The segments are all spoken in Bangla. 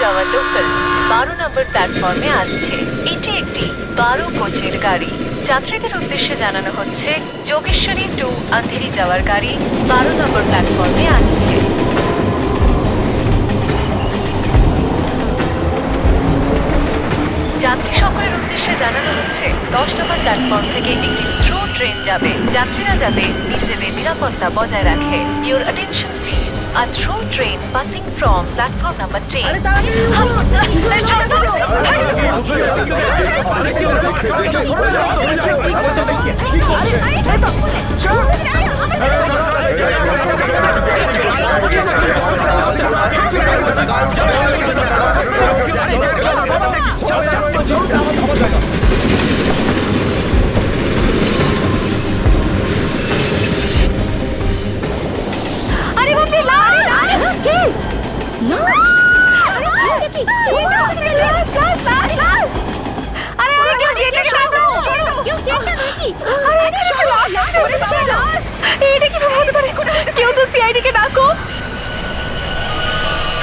যাওয়া লোকাল 12 নম্বর প্ল্যাটফর্মে আসছে। এটি একটি 12 কোচের গাড়ি। যাত্রীদের উদ্দেশ্যে জানানো হচ্ছে যোগেশ্বরী টু আন্ধেরি যাওয়ার গাড়ি 12 নম্বর প্ল্যাটফর্মে আসছে। যাত্রী সকলের উদ্দেশ্যে জানানো হচ্ছে 10 নম্বর প্ল্যাটফর্ম থেকে একটি থ্রু ট্রেন যাবে। যাত্রীরা যাতে নিজেদের নিরাপত্তা বজায় রাখে। Your attention please. A through train passing from platform number 10. আরে বাপরে লাশ! কি? আরে আরে কেউ জেটে ডাকো! কেউ জেটে নাকি? আরে এটা লাশ আছে ওরে লাশ! এটা কি হতে পারে? কেউ তো সিআইডি কে ডাকো!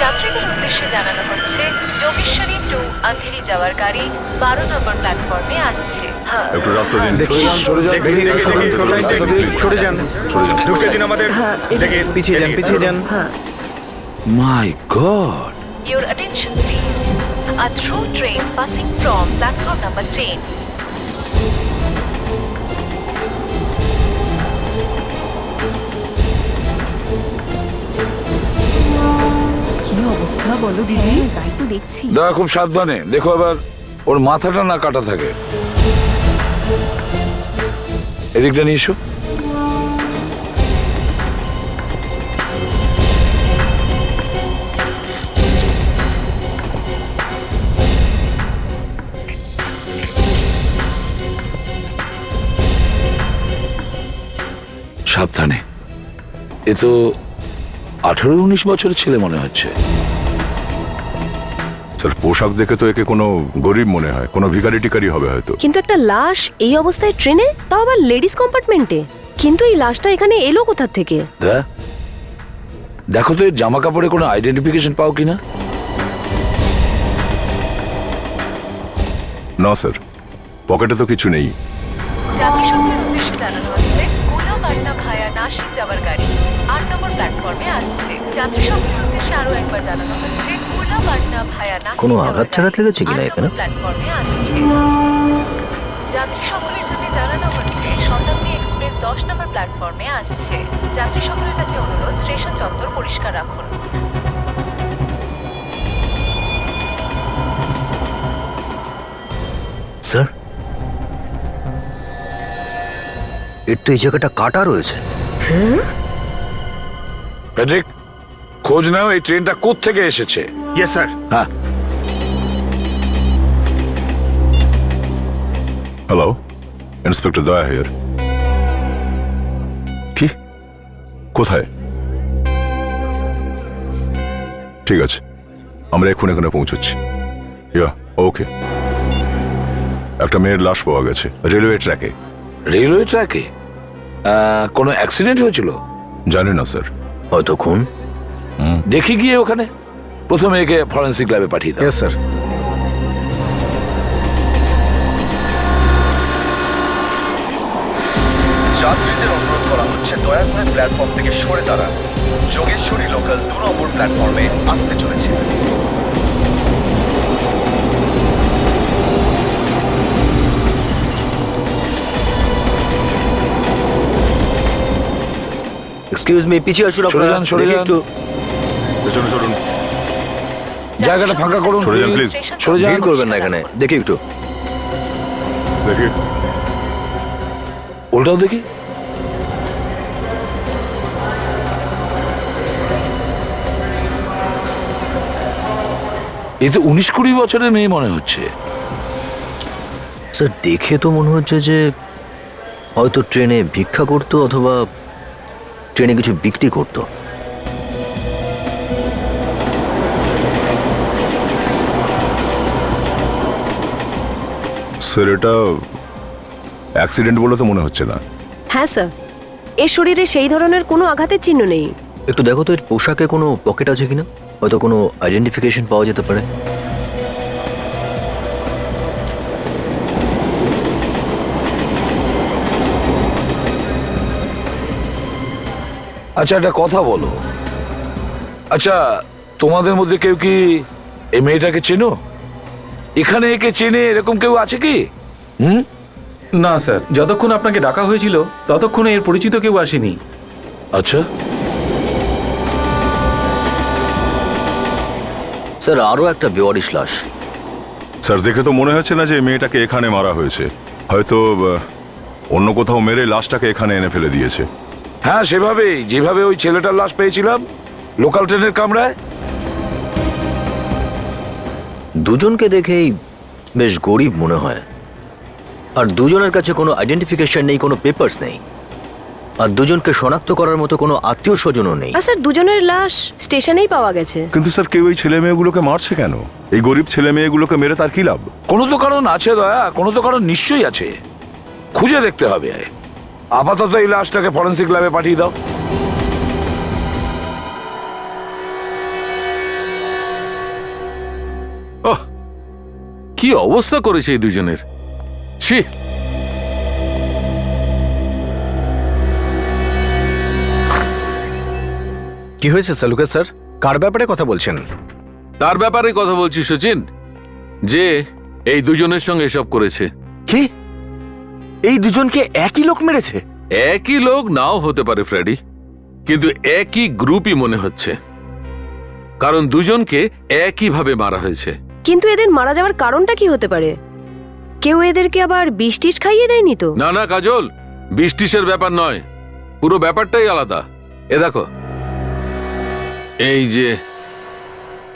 যাত্রীদের উদ্দেশ্যে জানানো হচ্ছে যোগেশ্বরী টু আন্ধেরি যাওয়ার গাড়ি 12 নম্বর প্ল্যাটফর্মে আসছে। একটু রাস্তা দিন। সরে যান ঢুকতে দিন আমাদের। পিছিয়ে যান মাই god, Your attention please. A through train passing from platform number 10. কি অবস্থা বলো দিদি? তাই তো দেখছি। দাদা খুব সাবধানে দেখো, আবার ওর মাথাটা না কাটা থাকে। এদিকটা নিয়ে এসো। সাবধানে, এ তো 18-19 বছরের ছেলে মনে হচ্ছে। স্যার পোশাক দেখে তো একে কোনো গরিব মনে হয়, কোনো ভিখারি টিকারি হবে হয়তো। কিন্তু একটা লাশ এই অবস্থায় ট্রেনে, তাও আবার লেডিস কম্পার্টমেন্টে। কিন্তু এই লাশটা এখানে এলো কোথা থেকে? দেখো তো এর জামা কাপড়ে কোনো আইডেন্টিফিকেশন পাও কিনা। না স্যার, পকেটে তো কিছু নেই। যাত্রী সকলের উদ্দেশ্যে জানানো হচ্ছে কোলাবাট্টা ভায়া নাসিক যাওয়ার গাড়ি 8 নম্বর প্ল্যাটফর্মে আসছে। যাত্রী সকলের উদ্দেশ্যে আরো একবার জানানো হচ্ছে কোলাবাট্টা ভায়া নাসিক কোনো আঘাত টাঘাত লেগেছে কিনা এখানে? প্ল্যাটফর্মে আসছে। যাত্রী সকলের সাথে জানানো হচ্ছে শতাব্দী এক্সপ্রেস 10 নম্বর প্ল্যাটফর্মে আসছে। যাত্রী সকলের কাছে অনুরোধ স্টেশন চত্বর পরিষ্কার রাখুন। স্যার, এর তো এই জায়গাটা কাটা রয়েছে। প্যাট্রিক, খোঁজ নাও এই ট্রেনটা কোত্থেকে এসেছে। Yes sir. হ্যাঁ, হ্যালো, ইন্সপেক্টর দয়া হিয়ার। কি? কোথায়? ঠিক আছে, আমরা এখন এখানে পৌঁছচ্ছি। ইয়া ওকে। একটা মেয়ের লাশ পাওয়া গেছে রেলওয়ে ট্র্যাকে। রেলওয়ে ট্র্যাকে? কোনো অ্যাক্সিডেন্ট হয়েছিল? জানি না স্যার। হয়তো খুন। দেখি গিয়ে ওখানে প্রথমে একে ফরেন্সিক ল্যাবে পাঠিয়ে দাও। Yes sir. যাত্রীদের অনুরোধ করা হচ্ছে দয়া করে প্ল্যাটফর্ম থেকে সরে দাঁড়ান। যোগেশ্বরী লোকাল 2 নম্বর প্ল্যাটফর্মে আসতে চলেছে। এক্সকিউজ মি, পিছিয়ে আসুন সরে যান, সরে যান। একটু পেছনে সরুন। জায়গাটা ফাঁকা করুন, সরে যান, প্লিজ। সরে যান। ভিড় করবেন না এখানে, দেখি একটু। দেখি। ওটাও দেখি। এ তো 19-20 বছরের মেয়ে মনে হচ্ছে। স্যার দেখে তো মনে হচ্ছে যে হয়তো ট্রেনে ভিক্ষা করতো অথবা ট্রেনে কিছু বিক্রি করতো। স্যার এটা অ্যাক্সিডেন্ট বলে তো মনে হচ্ছে না। হ্যাঁ স্যার, এর শরীরে সেই ধরনের কোনো আঘাতের চিহ্ন নেই। একটু দেখো তো এর পোশাকে কোনো পকেট আছে কিনা। হয়তো কোনো আইডেন্টিফিকেশন পাওয়া যেতে পারে। আচ্ছা একটা কথা বলো, আচ্ছা তোমাদের মধ্যে কেউ কি এই মেয়েটাকে চেনো? এখানে একে চেনে এরকম কেউ আছে কি? হুম? না স্যার, যতক্ষণ আপনাকে ডাকা হয়েছিল ততক্ষণে এর পরিচিত কেউ আসেনি। আচ্ছা, স্যার আরও একটা বেওয়ারিশ লাশ। স্যার দেখে তো মনে হচ্ছে না যে এই মেয়েটাকে এখানে মারা হয়েছে, হয়তো অন্য কোথাও মেরে লাশটাকে এখানে এনে ফেলে দিয়েছে। হ্যাঁ সেভাবেই, যেভাবে ওই ছেলেটার লাশ পেয়েছিলাম লোকাল ট্রেনের কামরায়। দুজনকে দেখেই বেশ গরিব মনে হয়, আর দুজনের কাছে কোনো আইডেন্টিফিকেশন নেই, কোনো পেপারস নেই, আর দুজনকে শনাক্ত করার মতো কোনো আত্মীয় স্বজনও নেই। আর স্যার দুজনের লাশ স্টেশনেই পাওয়া গেছে। কিন্তু স্যার কেউ এই ছেলে মেয়েগুলোকে মারছে কেন? এই গরিব ছেলে মেয়েগুলোকে মেরে তার কি লাভ? কোনো তো কারণ আছে দয়া, কোনো তো কারণ নিশ্চয়ই আছে, খুঁজে দেখতে হবে। আপাতত এই লাশটাকে ফরেন্সিক ল্যাবে পাঠিয়ে দাও। ওহ, কি অবস্থা করেছে এই দুজনের! ছি! কি হয়েছে সালুকা স্যার, কার ব্যাপারে কথা বলছেন? তার ব্যাপারে কথা বলছি সচিন, যে এই দুজনের সঙ্গে এসব করেছে। কি এই দুজনকে একই লোক মেরেছে? একই লোক নাও হতে পারে ফ্রেডি, কিন্তু একই গ্রুপই মনে হচ্ছে, কারণ দুজনকে একইভাবে মারা হয়েছে। কিন্তু এদের মারা যাওয়ার কারণটা কি হতে পারে? কেউ এদেরকে আবার বিষ টিষ খাইয়ে দেয়নি তো? না না কাজল, বৃষ্টিসের ব্যাপার নয়, পুরো ব্যাপারটাই আলাদা। এ দেখো, এই যে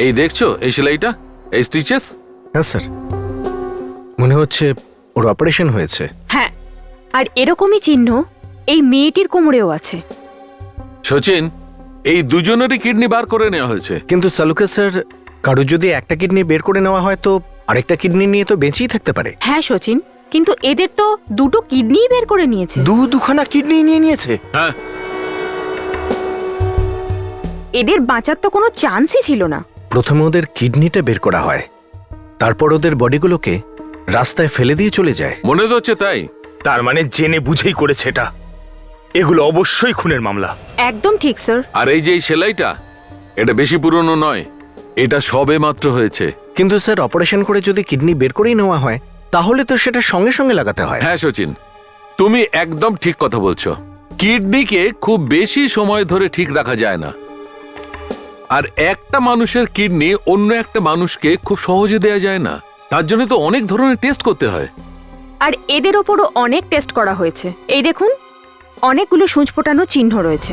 এই দেখছো এই সেলাইটা, এই স্টিচেস। হ্যাঁ স্যার, মনে হচ্ছে ওর অপারেশন হয়েছে। হ্যাঁ, আর এরকমই চিহ্ন এই মেয়েটির কোমরেও আছে। সচিন, এই দুজনেরই কিডনি বার করে নেওয়া হয়েছে। কিন্তু সালুকা স্যার, কারোর যদি একটা কিডনি বের করে নেওয়া হয় তো আরেকটা কিডনি নিয়ে তো বেঁচেই থাকতে পারে। হ্যাঁ সচিন, কিন্তু এদের তো দুটো কিডনিই বের করে নিয়েছে। দুখানা কিডনি নিয়ে নিয়েছে? হ্যাঁ, এদের বাঁচার তো কোনো চান্সই ছিল না। প্রথমে ওদের কিডনিটা বের করা হয়, তারপর ওদের বডিগুলোকে রাস্তায় ফেলে দিয়ে চলে যায়। মনে তো হচ্ছে তাই। তার মানে জেনে বুঝেই করেছে এটা। এগুলো অবশ্যই খুনের মামলা। একদম ঠিক স্যার। আর এই যে এই সেলাইটা, এটা বেশি পুরনো নয়, এটা সবে মাত্র হয়েছে। কিন্তু স্যার, অপারেশন করে যদি কিডনি বের করেই নেওয়া হয় তাহলে তো সেটা সঙ্গে সঙ্গে লাগাতে হয়। হ্যাঁ সচিন, তুমি একদম ঠিক কথা বলছো। কিডনিকে খুব বেশি সময় ধরে ঠিক রাখা যায় না, আর একটা মানুষের কিডনি অন্য একটা মানুষকে খুব সহজে দেয়া যায় না, তার জন্য তো অনেক ধরনের টেস্ট করতে হয়। আর এদের ওপরও অনেক টেস্ট করা হয়েছে। এই দেখুন, অনেকগুলো সূঁচ ফোটানো চিহ্ন রয়েছে।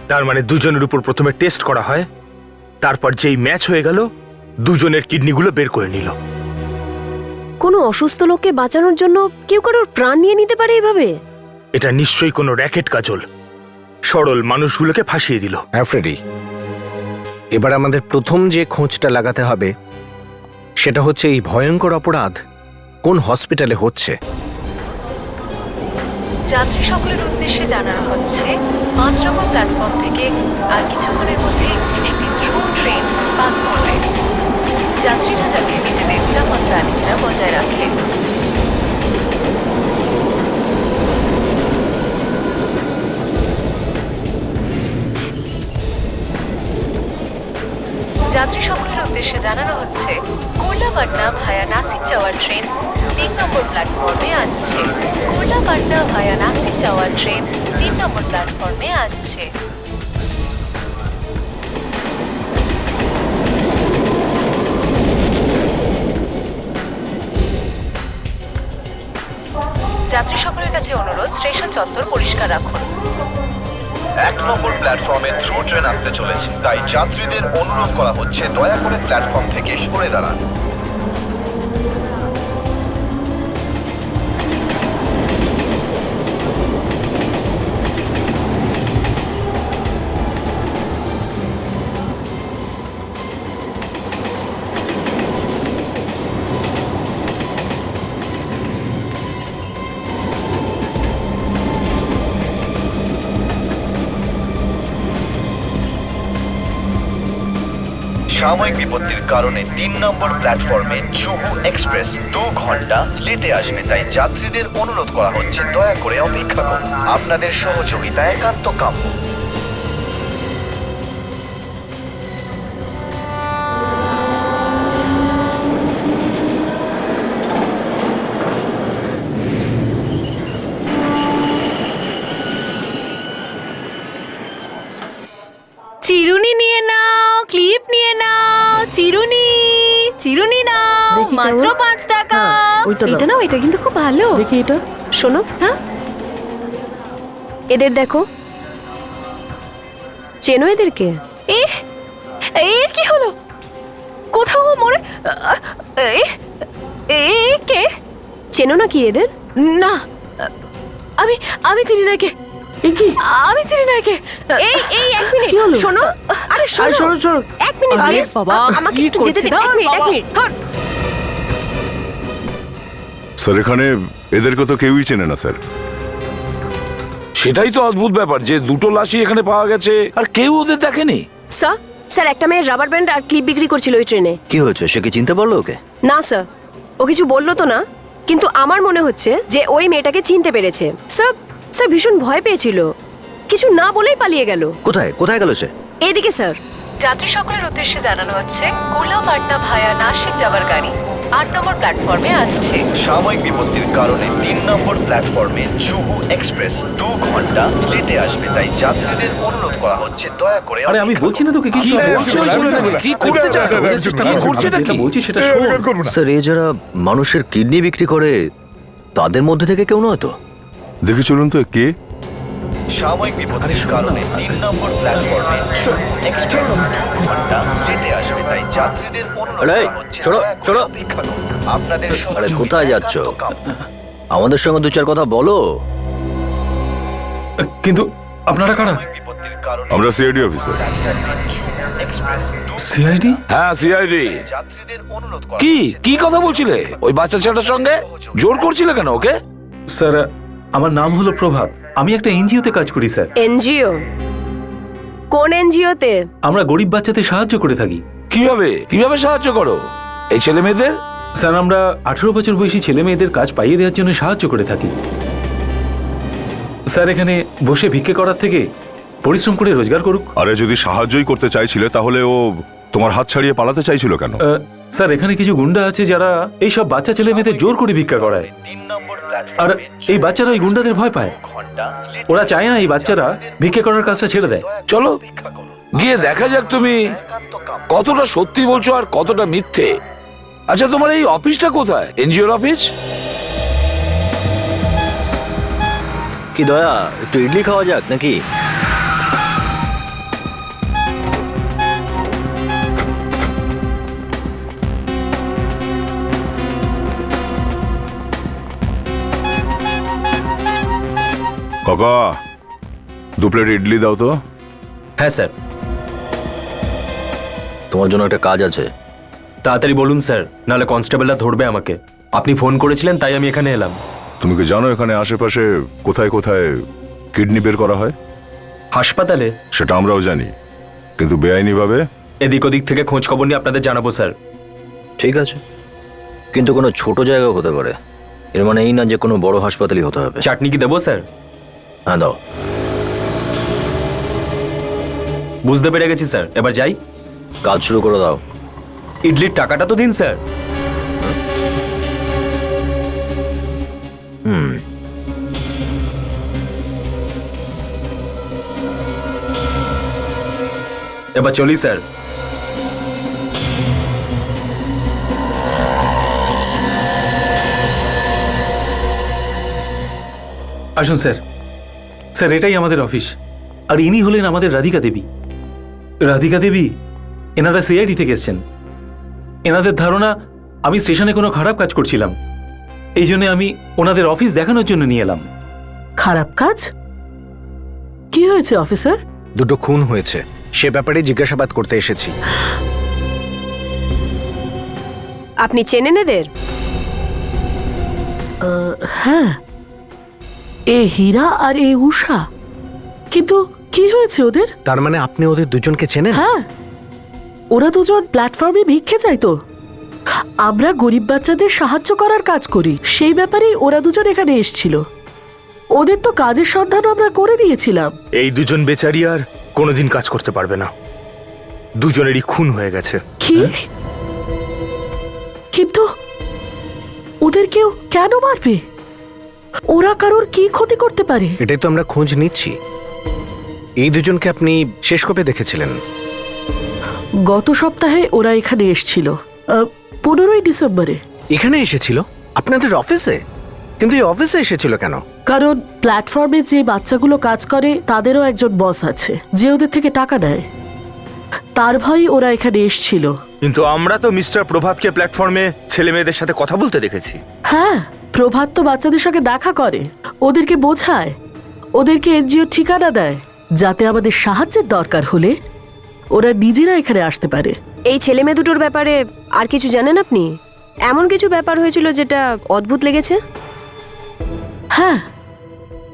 তার মানে দুজনের উপর প্রথমে টেস্ট করা হয়, তারপর যেই ম্যাচ হয়ে গেল দুজনের কিডনিগুলো বের করে নিল। কোনো অসুস্থ লোককে বাঁচানোর জন্য কেউ কারোর প্রাণ নিয়ে নিতে পারে এভাবে? এটা নিশ্চয়ই কোনো র্যাকেট কাজল, সরল মানুষগুলোকে ফাঁসিয়ে দিল। হ্যাঁ ফ্রেডি, এবার আমাদের প্রথম যে খোঁজটা লাগাতে হবে সেটা হচ্ছে এই ভয়ঙ্কর অপরাধ কোন হসপিটালে হচ্ছে। যাত্রী সকলের উদ্দেশ্যে জানানো হচ্ছে 5 নম্বর প্ল্যাটফর্ম থেকে আর কিছুক্ষণের মধ্যে একটি থ্রু ট্রেন পাস করবে। যাত্রীরা যাতে নিজেদের নিরাপত্তা নিজেরা বজায় রাখে। যাত্রী সকলের উদ্দেশ্যে জানানো হচ্ছে কোলাপাটনা ভায়া নাসিক যাওয়ার ট্রেন 3 নম্বর প্ল্যাটফর্মে আসছে। কোলাপাটনা ভায়া নাসিক যাওয়ার ট্রেন 3 নম্বর প্ল্যাটফর্মে আসছে। যাত্রী সকলের কাছে অনুরোধ, স্টেশন চত্বর পরিষ্কার রাখুন। 1 নম্বর প্ল্যাটফর্মে থ্রু ট্রেন আসতে চলেছে, তাই যাত্রীদের অনুরোধ করা হচ্ছে দয়া করে প্ল্যাটফর্ম থেকে সরে দাঁড়ান। সাময়িক বিপত্তির কারণে 3 নম্বর প্ল্যাটফর্মে জুহু এক্সপ্রেস 2 ঘন্টা লেটে আসবে, তাই যাত্রীদের অনুরোধ করা হচ্ছে দয়া করে অপেক্ষা করুন। আপনাদের সহযোগিতা একান্ত কাম্য। চিরুনি নিয়ে নাও, ক্লিপ নিয়ে নাও, চিরুনি চিরুনি নাও, দেখি মাত্র কেমন? 5 টাকা। হ্যাঁ, ওইটা দাও। এটা নাও, এটা কিন্তু খুব ভালো। দেখি এটা। শোনো, হ্যাঁ এদের দেখো, চেনো এদেরকে? এর কি হলো? কোথাও মরে কে? চেনো না কি এদের? না, আমি চিনি না কে। আমি চিনি না কে। এই এক মিনিট শোনো। আরে শোনো শোনো। এক মিনিট আরে প্লিজ। বাবা, আমাকে কি একটু যেতে করছে? দিন। এক মিনিট ধর। স্যার এখানে এদেরকে তো কেউই চেনে না স্যার। সেটাই তো অদ্ভুত ব্যাপার যে দুটো লাশই এখানে পাওয়া গেছে আর কেউ ওদের দেখেনি। স্যার একটা মেয়ে রাবার ব্যান্ড আর ক্লিপ বিক্রি করছিল ওই ট্রেনে। কি হয়েছে, সে কি চিনতে পারলো ওকে? না স্যার, ও কিছু বললো তো না, কিন্তু আমার মনে হচ্ছে যে ওই মেয়েটাকে চিনতে পেরেছে। স্যার ভীষণ ভয় পেয়েছিল, কিছু না বলেই পালিয়ে গেল। কোথায় কোথায় গেল সে? এইদিকে স্যার। যাত্রী সকলের উদ্দেশ্যে জানানো হচ্ছে কোলা পাটনা ভায়া নাসিক যাবার গাড়ি 8 নম্বর প্ল্যাটফর্মে আসছে। সাময়িক বিপত্তির কারণে 3 নম্বর প্ল্যাটফর্মে জুহু এক্সপ্রেস 2 ঘন্টা লেটে আসবে, তাই যাত্রীদের অনুরোধ করা হচ্ছে দয়া করে আরে আমি বলছি না তোকে কিছু কি করতে চায়? কি করছে নাকি? বলছি সেটা শোন। স্যার এ যারা মানুষের কিডনি বিক্রি করে তাদের মধ্যে থেকে কেউ নয় তো? দেখে চলুন তো কে। সাময়িক বিপত্তির কারণে 3 নম্বর প্ল্যাটফর্মে জুহু এক্সপ্রেস 2 ঘন্টা লেটে আসবে, তাই যাত্রীদের অনুরোধ আরে, করা হচ্ছে চলো, দয়া করে চলো। অপেক্ষা করুন। আপনাদের আরে সহযোগিতা কোথায় যাচ্ছ? একান্ত কাম্য। আমাদের সঙ্গে দু চার কথা বলো। কিন্তু আপনারা কারা? বিপত্তির কারণে আমরা CID officer. Juhu express 2 CID? হ্যাঁ, সিআইডি। যাত্রীদের অনুরোধ করা কি হচ্ছে কি কথা বলছিলে ওই বাচ্চা ছেলেটার সঙ্গে? জোর করছিলে কেন ওকে? স্যার আমার নাম হলো প্রভাত, আমি একটা এনজিওতে কাজ করি স্যার। এনজিও? কোন এনজিওতে? আমরা গরিব বাচ্চাদের সাহায্য করে থাকি। কিভাবে কিভাবে সাহায্য করো এই ছেলে মেয়েদের? স্যার আমরা 18 বছর বয়সী ছেলে মেয়েদের কাজ পাইয়ে দেওয়ার জন্য সাহায্য করে থাকি। স্যার এখানে বসে ভিক্ষে করার থেকে পরিশ্রম করে রোজগার করুক। আরে যদি সাহায্যই করতে চাইছিলে তাহলে ও তোমার হাত ছাড়িয়ে পালাতে চাইছিল কেন? স্যার এখানে কিছু গুন্ডা আছে যারা এই সব বাচ্চা ছেলে মেয়েদের জোর করে ভিক্ষা করায়, 3 নম্বর আর প্ল্যাটফর্মে এই বাচ্চারা ওই গুন্ডাদের ভয় পায়। ঘন্টা লেটে ওরা চায় না এই বাচ্চারা ভিক্ষে করার কাজটা ছেড়ে দেয়। চলো অপেক্ষা করুন। গিয়ে দেখা যাক তুমি একান্ত কাম্য। কতটা সত্যি বলছো আর কতটা মিথ্যে। আচ্ছা তোমার এই অফিসটা কোথায়? এনজিওর অফিস? কি দয়া, একটু ইডলি খাওয়া যাক নাকি? কাকা 2 প্লেট ইডলি দাও তো। হ্যাঁ স্যার। তোমার জন্য একটা কাজ আছে। তাড়াতাড়ি বলুন স্যার, নাহলে কনস্টেবলরা ধরবে আমাকে। আপনি ফোন করেছিলেন তাই আমি এখানে এলাম। তুমি কি জানো এখানে আশেপাশে কোথায় কোথায় কিডনি বের করা হয়? হাসপাতালে? সেটা আমরাও জানি, কিন্তু বেআইনিভাবে। এদিক ওদিক থেকে খোঁজ খবর নিয়ে আপনাদের জানাবো স্যার। ঠিক আছে, কিন্তু কোনো ছোট জায়গা হতে পারে, এর মানে এই না যে কোনো বড় হাসপাতালই হতে হবে। চাটনি কি দেবো স্যার? হ্যাঁ দাও। বুঝতে পেরে গেছি স্যার, এবার যাই। কাজ শুরু করে দাও। ইডলির টাকাটা তো দিন স্যার। এবার চলি স্যার। আসুন স্যার। স্যার এটাই আমাদের অফিস, আর ইনি হলেন আমাদের রাধিকা দেবী। রাধিকা দেবী এনারা সিআইডি থেকে এসছেন। এনাদের ধারণা আমি স্টেশনে কোনো খারাপ কাজ করছিলাম, এই জন্য আমি ওনাদের অফিস দেখানোর জন্য নিয়ে এলাম। খারাপ কাজ? কি হয়েছে অফিসার? 2টো খুন হয়েছে, সে ব্যাপারে জিজ্ঞাসাবাদ করতে এসেছি। আপনি চেনেন এদের? হ্যাঁ, এ হীরা আর এ উষা। কিন্তু কি হয়েছে ওদের? তার মানে আপনি ওদের দুজনকে চেনেন? হ্যাঁ, ওরা দুজন প্ল্যাটফর্মে ভিক্ষে চাইতো। আমরা গরিব বাচ্চাদের সাহায্য করার কাজ করি, সেই ব্যাপারেই ওরা দুজন এখানে এসেছিল। ওদের তো কাজের সন্ধানও আমরা করে দিয়েছিলাম। এই দুজন বেচারি আর কোনোদিন কাজ করতে পারবে না। দুজনেরই খুন হয়ে গেছে। কি? কিন্তু ওদের কেউ কেন মারবে? ওরা কারোর কি ক্ষতি করতে পারে? এটাই তো আমরা খোঁজ নিচ্ছি। এই দুজনকে আপনি শেষ কবে দেখেছিলেন? গত সপ্তাহে ওরা এখানে এসেছিল, 15ই ডিসেম্বরে। এখানে এসেছিল আপনাদের অফিসে? কিন্তু এই অফিসে এসেছিল কেন? কারণ প্ল্যাটফর্মে যে বাচ্চাগুলো কাজ করে তাদেরও একজন বস আছে যে ওদের থেকে টাকা নেয়। তার ভয়ে ওরা এখানে এসেছিল। কিন্তু আমরা তো মিস্টার প্রভাতকে প্ল্যাটফর্মে ছেলে মেয়েদের সাথে কথা বলতে দেখেছি। হ্যাঁ, প্রভাত তো বাচ্চাদের সঙ্গে দেখা করে, ওদেরকে বোঝায়, ওদেরকে এনজিও ঠিকানা দেয়, যাতে আমাদের সাহায্যের দরকার হলে ওরা নিজেরা এখানে আসতে পারে। এই ছেলে মেয়ে দুটোর ব্যাপারে আর কিছু জানেন আপনি? এমন কিছু ব্যাপার হয়েছিল যেটা অদ্ভুত লেগেছে? হ্যাঁ,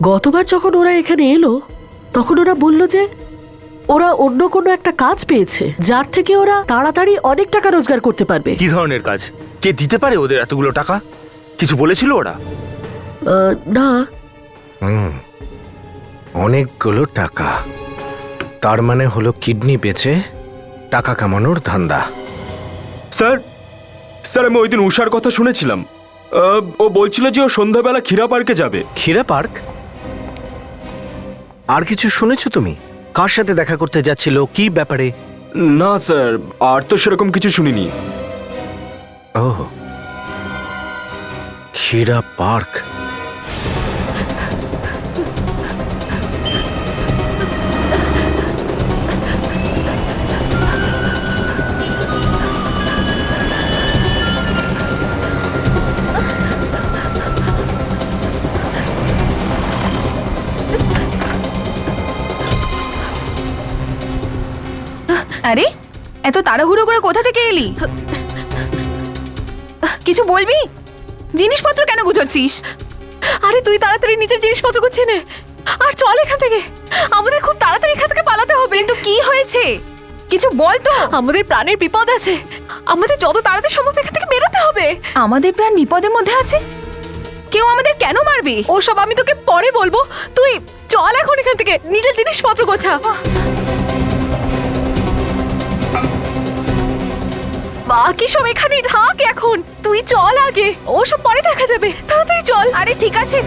গতবার যখন ওরা এখানে এলো তখন ওরা বলল যে ওরা অন্য কোনো একটা কাজ পেয়েছে যার থেকে ওরা তাড়াতাড়ি অনেক টাকা রোজগার করতে পারবে। কি ধরনের কাজ? কে দিতে পারে ওদের এতগুলো টাকা? কিছু বলেছিল ওরা? না। অনেকগুলো টাকা, তার মানে হলো কিডনি বেচে টাকা কামানোর ধান্দা। স্যার, আমি ওই দিন উষার কথা শুনেছিলাম। ও বলছিল যে ও সন্ধ্যাবেলা ক্ষীরা পার্কে যাবে। ক্ষীরা পার্ক? আর কিছু শুনেছো তুমি? কার সাথে দেখা করতে যাচ্ছিল, কি ব্যাপারে? না স্যার, আর তো সেরকম কিছু শুনিনি। ও, ক্ষীরা পার্ক। আরে এত তাড়াহুড়ো করে কোথা থেকে এলি? কিছু বলবি? জিনিসপত্র কেন গুছোচ্ছিস? আরে তুই তাড়াতাড়ি নিজের জিনিসপত্র গুছিয়ে নে আর চল এখান থেকে। আমাদের খুব তাড়াতাড়ি এখান থেকে পালাতে হবে। কিন্তু কি হয়েছে? কিছু বল তো। আমাদের প্রাণের বিপদ আছে, আমাদের যত তাড়াতাড়ি সম্ভব এখান থেকে বেরোতে হবে। আমাদের প্রাণ বিপদের মধ্যে আছে? কেউ আমাদের কেন মারবে? ওসব আমি তোকে পরে বলবো, তুই চল এখন এখান থেকে, নিজের জিনিসপত্র গোছা। বাকি সব এখানে থাক এখন, তুই চল আগে, ওসব পরে দেখা যাবে, তাড়াতাড়ি চল। আরে ঠিক আছে।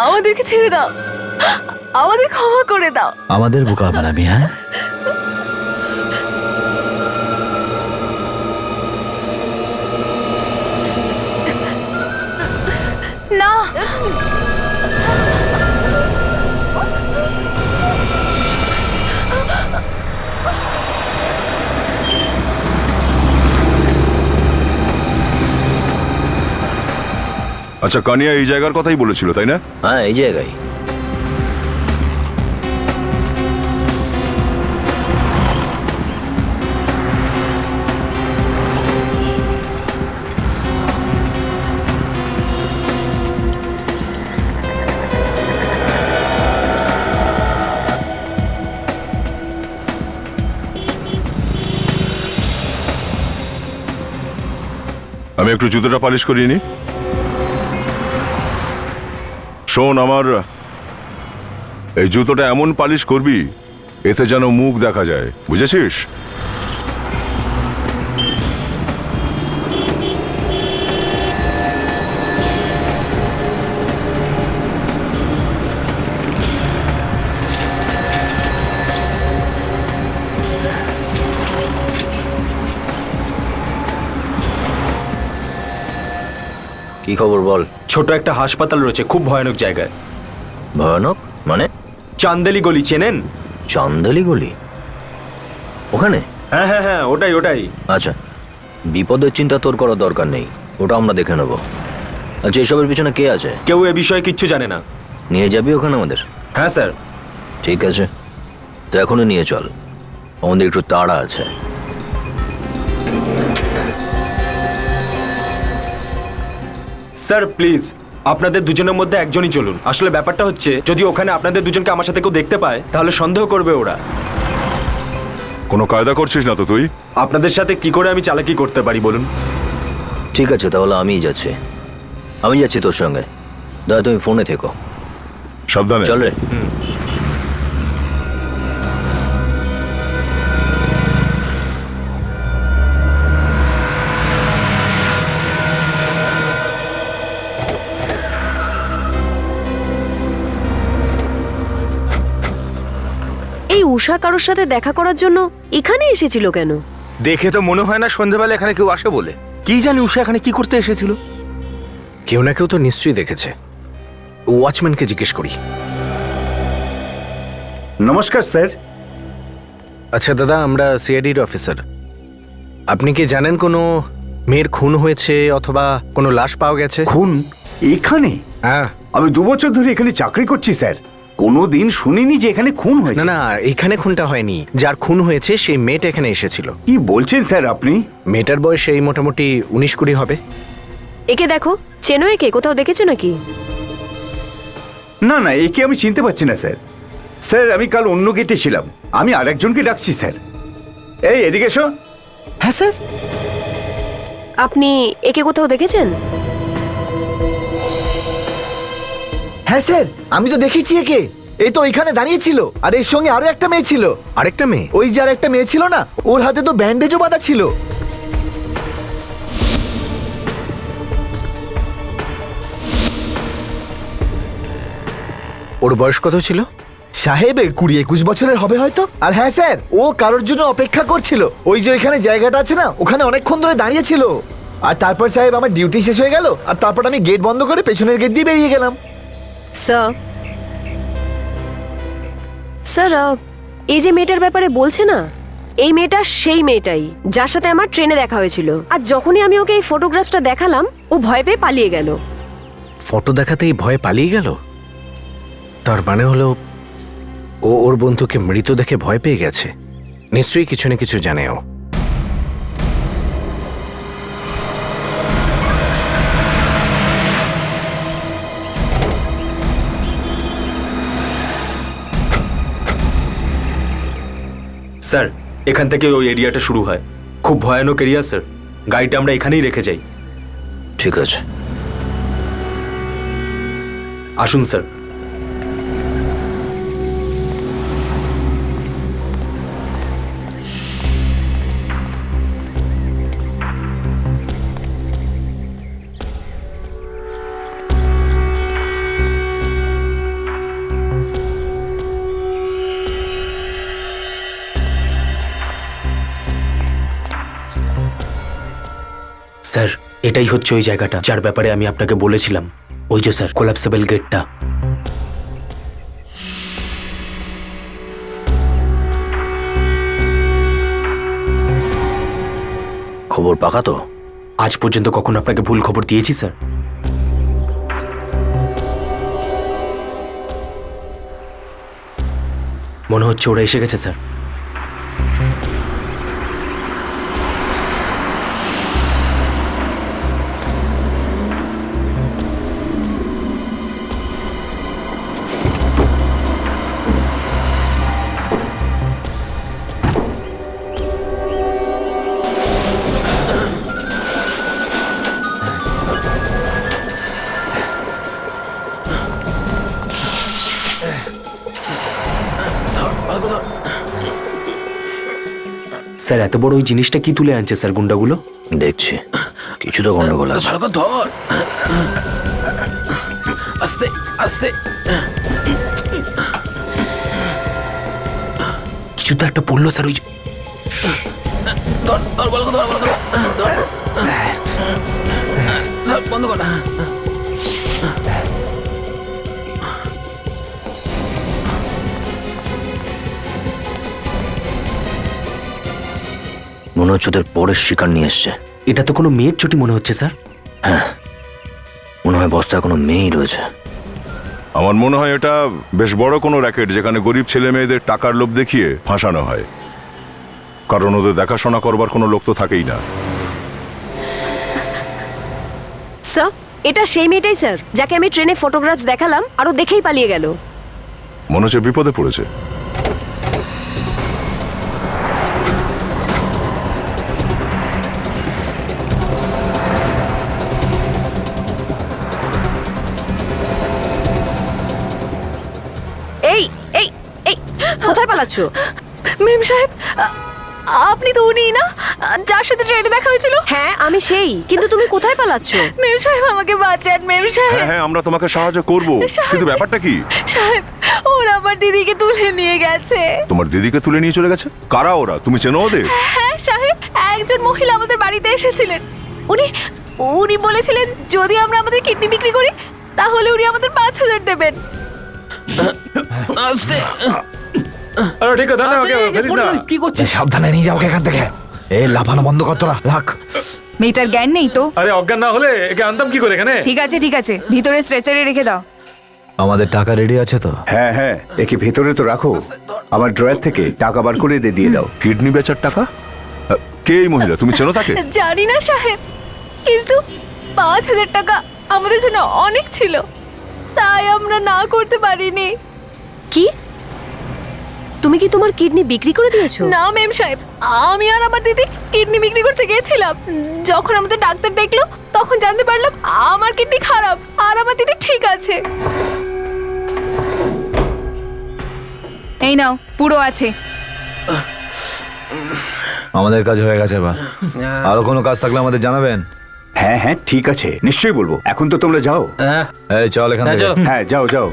আমাদেরকে ছেড়ে দাও, আমাদের ক্ষমা করে দাও। আমাদের বোকা বানাবি? হ্যাঁ, না। আচ্ছা, কানিয়া এই জায়গার কথাই বলেছিল, তাই না? হ্যাঁ, এই জায়গায়। আমি একটু জুতোটা পালিশ করিয়ে নি। শোন, আমার এই জুতোটা এমন পালিশ করবি এতে যেন মুখ দেখা যায়, বুঝেছিস? কি খবর বল? ছোট একটা হাসপাতাল রয়েছে খুব ভয়ানক জায়গায়। ভয়ানক মানে? চান্দেলি গলি চেনেন? চান্দেলি গলি? ওখানে? হ্যাঁ হ্যাঁ হ্যাঁ, ওটাই ওটাই। আচ্ছা, বিপদের চিন্তা তোর করার দরকার নেই, ওটা আমরা দেখে নেব। আচ্ছা, এসবের পিছনে কে আছে? কেউ এ বিষয়ে কিচ্ছু জানে না। নিয়ে যাবি ওখানে আমাদের? হ্যাঁ স্যার। ঠিক আছে, তো এখনই নিয়ে চল, আমাদের একটু তাড়া আছে। স্যার প্লিজ, আপনাদের দুজনের মধ্যে একজনই চলুন। আসলে ব্যাপারটা হচ্ছে, যদি ওখানে আপনাদের দুজনকে আমার সাথে কেউ দেখতে পায় তাহলে সন্দেহ করবে ওরা। কোনো কায়দা করছিস না তো তুই? আপনাদের সাথে কি করে আমি চালাকি করতে পারি বলুন? ঠিক আছে, তাহলে আমিই যাচ্ছি, আমি যাচ্ছি তোর সঙ্গে। দাদা তুমি ফোনে থেকো। সাবধানে। চল রে। এই উষা কারোর সাথে দেখা করার জন্য এখানে এসেছিল কেন? দেখে তো মনে হয় না সন্ধ্যাবেলা এখানে কেউ আসে বলে। কি জানি উষা এখানে কি করতে এসেছিল। কেউ না কেউ তো নিশ্চয়ই দেখেছে। ওয়াচম্যানকে জিজ্ঞেস করি। নমস্কার স্যার। আচ্ছা দাদা, আমরা সিআইডির অফিসার। আপনি কি জানেন কোনো মেয়ের খুন হয়েছে অথবা কোনো লাশ পাওয়া গেছে? খুন এখানে? হ্যাঁ। আমি 2 বছর ধরে এখানে চাকরি করছি স্যার, কোনোদিন শুনিনি যে এখানে খুন না হয়েছে। না, এখানে খুনটা হয়নি। যার খুন হয়েছে সেই মেয়েটা এখানে এসেছিল। কি বলছেন স্যার আপনি? মেয়েটার বয়স এই মোটামুটি 19-20 হবে। একে দেখো, চেনো একে? কোথাও দেখেছো নাকি? না না, একে আমি চিনতে পারছি না স্যার। স্যার আমি কাল অন্য গেটে ছিলাম, আমি আরেকজনকে ডাকছি স্যার। এই এদিকে এসো। হ্যাঁ স্যার। আপনি একে কোথাও দেখেছেন? হ্যাঁ স্যার, আমি তো দেখেছি একে। এই তো ওইখানে দাঁড়িয়ে ছিল, আর এর সঙ্গে আরো একটা মেয়ে ছিল। আরেকটা মেয়ে? ওই যে আর একটা মেয়ে ছিল না, ওর হাতে তো ব্যান্ডেজও বাঁধা ছিল। ওর বয়স কত ছিল? সাহেব 20-21 বছরের হবে হয়তো। আর হ্যাঁ স্যার, ও কারোর জন্য অপেক্ষা করছিল। ওই যে ওইখানে জায়গাটা আছে না, ওখানে অনেকক্ষণ ধরে দাঁড়িয়ে ছিল। আর তারপর সাহেব আমার ডিউটি শেষ হয়ে গেল, আর তারপর আমি গেট বন্ধ করে পেছনের গেট দিয়ে বেরিয়ে গেলাম। স্যার, স্যার, এই যে মেয়েটার ব্যাপারে বলছে না, এই মেয়েটা সেই মেয়েটাই যার সাথে আমার ট্রেনে দেখা হয়েছিল। আর যখনই আমি ওকে এই ফটোগ্রাফটা দেখালাম, ও ভয় পেয়ে পালিয়ে গেল। ফটো দেখাতেই ভয়ে পালিয়ে গেল? তার মানে হলো ও ওর বন্ধুকে মৃত দেখে ভয় পেয়ে গেছে। নিশ্চয়ই কিছু না কিছু জানে ও। স্যার, এখান থেকে ওই এরিয়াটা শুরু হয়। খুব ভয়ানক এরিয়া স্যার। গাড়িটা আমরা এখানেই রেখে যাই। ঠিক আছে, আসুন স্যার। স্যার, এটাই হচ্ছে ওই জায়গাটা যার ব্যাপারে আমি আপনাকে বলেছিলাম। ওই যে স্যার, কোলাপসেবল গেটটা। খবর পাকা তো? আজ পর্যন্ত কখনো আপনাকে ভুল খবর দিয়েছি স্যার? মনে হচ্ছে ওরা এসে গেছে স্যার। স্যার, এত বড় ওই জিনিসটা কি তুলে আনছে স্যার গুন্ডাগুলো? দেখছি, কিছু তো গন্ডগোল আছে। ধর আস্তে আস্তে। কিছু তো একটা পড়লো স্যার। ওই যে বন্ধ কর। মনে হচ্ছে ওদের পরের শিকার নিয়ে এসছে। এটা তো কোনো মেয়ের চটি মনে হচ্ছে স্যার। হ্যাঁ, মনে হয় বস্তায় কোনো মেয়েই রয়েছে। আমার মনে হয় এটা বেশ বড় কোনো র্যাকেট, যেখানে গরিব ছেলে মেয়েদের টাকার লোভ দেখিয়ে ফাঁসানো হয়, কারণ ওদের দেখাশোনা করবার কোনো লোক তো থাকেই না। স্যার, এটা সেই মেয়েটাই স্যার, যাকে আমি ট্রেনে ফটোগ্রাফস দেখালাম আর ও দেখেই পালিয়ে গেল। মনে হচ্ছে বিপদে পড়েছে। এই এই এই কোথায় পালাচ্ছো? মেম সাহেব, আপনি তো উনি না যার সাথে ট্রেনে দেখা হয়েছিল? হ্যাঁ আমি সেই, কিন্তু তুমি কোথায় পালাচ্ছো? মেম সাহেব আমাকে বাঁচান মেম সাহেব। হ্যাঁ হ্যাঁ, আমরা তোমাকে সাহায্য করব, কিন্তু ব্যাপারটা কি? সাহেব, ওরা আমার দিদিকে তুলে নিয়ে গেছে। তোমার দিদিকে তুলে নিয়ে চলে গেছে? কারা ওরা? তুমি চেনো ওদের? হ্যাঁ সাহেব, একজন মহিলা আমাদের বাড়িতে এসেছিলেন। উনি উনি বলেছিলেন যদি আমরা আমাদের কিডনি বিক্রি করি তাহলে উনি আমাদের 5,000 দেবেন। কি করছিস? সাবধানে নিয়ে যাও এখান থেকে। এ লাফানো বন্ধ কর তোরা, রাখ। মেয়েটার জ্ঞান নেই তো। আরে অজ্ঞান না হলে একে আনতাম কি করে এখানে? ঠিক আছে, ভিতরে স্ট্রেচারে রেখে দাও। আমাদের টাকা রেডি আছে তো? হ্যাঁ হ্যাঁ, একে ভেতরে তো রাখো। আমার ড্রয়ার থেকে টাকা বার করে দিয়ে দাও। কিডনি বেচার টাকা? কে এই মহিলা? তুমি চেনো তাকে? জানি না সাহেব, কিন্তু 5,000 টাকা আমাদের জন্য অনেক ছিল, তাই আমরা না করতে পারিনি। কি? তুমি কি তোমার কিডনি বিক্রি করে দিয়েছো? না মেম সাহেব, আমি আর আমার দিদি কিডনি বিক্রি করতে গিয়েছিলাম। যখন আমাদের ডাক্তার দেখলো তখন জানতে পারলাম আমার কিডনি খারাপ আর আমার দিদি ঠিক আছে। এই নাও, পুরো আছে। আমাদের কাজ হয়ে গেছে বা আরো কোনো কাজ থাকলে আমাদের জানাবেন। হ্যাঁ হ্যাঁ ঠিক আছে, নিশ্চয়ই বলবো। এখন তো তোমরা যাও। এই চল এখান থেকে। হ্যাঁ যাও যাও।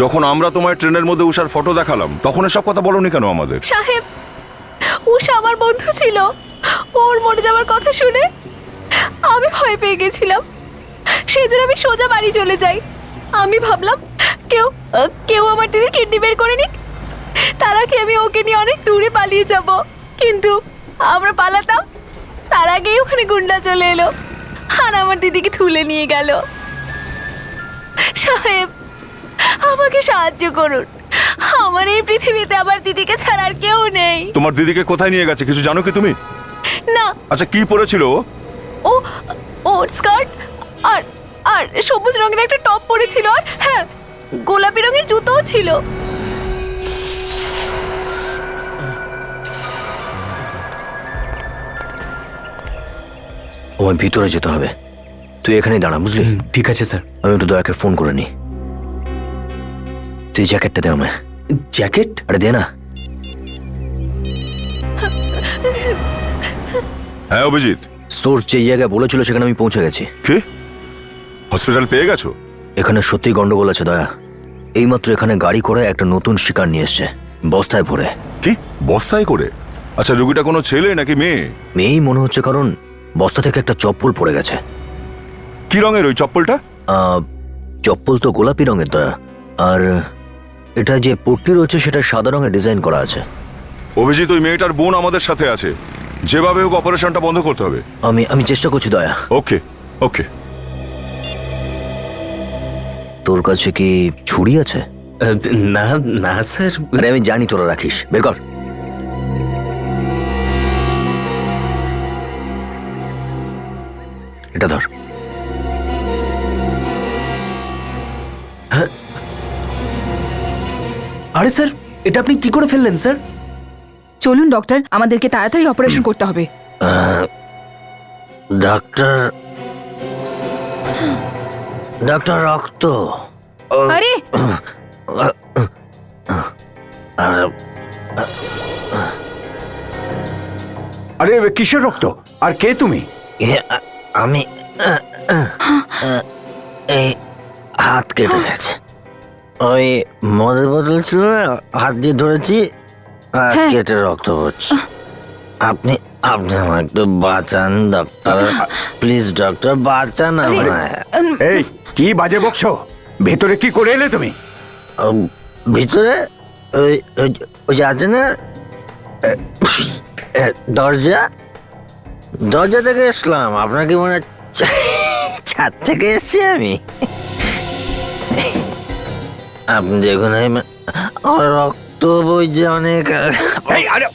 যখন আমরা তোমার ট্রেনের মধ্যে উষার ফটো দেখালাম তখন এসব কথা বলোনি কেন আমাদের? সাহেব, উষা আমার বন্ধু ছিল, ওর মরে যাওয়ার কথা শুনে আমি ভয় পেয়ে গেছিলাম, সেই জন্য আমি সোজা বাড়ি চলে যাই। আমি ভাবলাম কেউ আমার দিদির কিডনি বের করে নিক, তার আগে আমি ওকে নিয়ে অনেক দূরে পালিয়ে যাব। কিন্তু আমরা পালাতাম, তার আগেই ওখানে গুন্ডা চলে এলো আর আমার দিদিকে তুলে নিয়ে গেল। সাহেব, আমাকে সাহায্য করুন, আমার এই পৃথিবীতে আমার দিদিকে ছাড়া আর কেউ নেই। তোমার দিদিকে কোথায় নিয়ে গেছে কিছু জানো কি তুমি? না। আচ্ছা কি পরেছিল ও? ওর স্কার্ট আর আর সবুজ রঙের একটা টপ পরেছিল, আর হ্যাঁ গোলাপি রঙের জুতোও ছিল। আমার ভিতরে যেতে হবে, তুই এখানেই দাঁড়া, বুঝলি? ঠিক আছে স্যার। আমি একটু দয়াকে ফোন করে নি। তুই জ্যাকেটটা দে আমায়। জ্যাকেট? আরে দে না। হ্যাঁ অভিজিৎ। সোর্স যে জায়গায় বলেছিল সেখানে আমি পৌঁছে গেছি। কি? হসপিটাল পেয়ে গেছো? এখানে সত্যি গন্ডগোল আছে দয়া। এইমাত্র এখানে গাড়ি করে একটা নতুন শিকার নিয়ে এসছে, বস্তায় ভরে। কি বস্তায় করে? আচ্ছা রোগীটা কোনো ছেলে নাকি মেয়ে? মেয়েই মনে হচ্ছে, কারণ বস্তা থেকে একটা চপ্পল পড়ে গেছে। কি রঙের ওই চপ্পলটা? চপ্পল তো গোলাপি রঙের দয়া, আর এটা যে পট্টি রয়েছে সেটা সাদা রঙের ডিজাইন করা আছে। অভিজিৎ, ওই মেয়েটার বোন আমাদের সাথে আছে, যেভাবে হোক অপারেশনটা বন্ধ করতে হবে। আমি চেষ্টা করছি দয়া। ওকে ওকে। তোর কাছে কি ছুরি আছে? না না স্যার। আরে আমি জানি তোরা রাখিস, বের কর। এটা ধর। আরে স্যার, এটা আপনি কি করে ফেললেন স্যার? চলুন ডক্টর, আমাদেরকে তাড়াতাড়ি অপারেশন করতে হবে। ডাক্তার রক্ত। আরে আরে কিসের রক্ত? আর কে তুমি? আমি এই হাত কেটে গেছে, ওই মদের বোতল ছিল না, হাত দিয়ে ধরেছি আর কেটে রক্ত পড়ছে। আপনি আমার একটু বাঁচান ডক্টর, প্লিজ ডক্টর বাঁচান আমায়। এই কি বাজে বকছো? ভেতরে কি করে এলে তুমি? ভিতরে ওই যে আছে না দরজা থেকে এসলাম। আপনাকে মনে ছাদ থেকে এসছি আমি। আপনি দেখুন আমার রক্ত বইছে অনেক।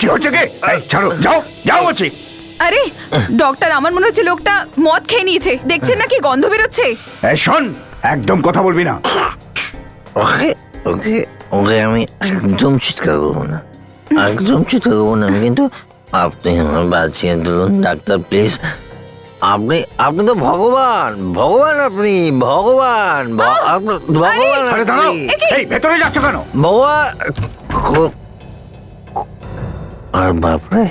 কি হচ্ছে কি? ছাড়ো, যাও যাও বলছি। আরে ডক্টর, আমার মনে হচ্ছে লোকটা মদ খেয়ে নিয়েছে। দেখছেন না কি গন্ধ বেরোচ্ছে? শোন, একদম কথা বলবি না। ওকে ওকে ওকে আমি একদম চিৎকার করবো না, একদম চিৎকার করবো না আমি, কিন্তু আপনি আমার বাঁচিয়ে দিলুন ডাক্তার প্লিজ। আপনি আপনি তো ভগবান, ভগবান আপনি ভগবান, ভগবান। আরে দাঁড়াও, এই ভেতরে যাচ্ছ কেন? ভগবান। আর বাপরে,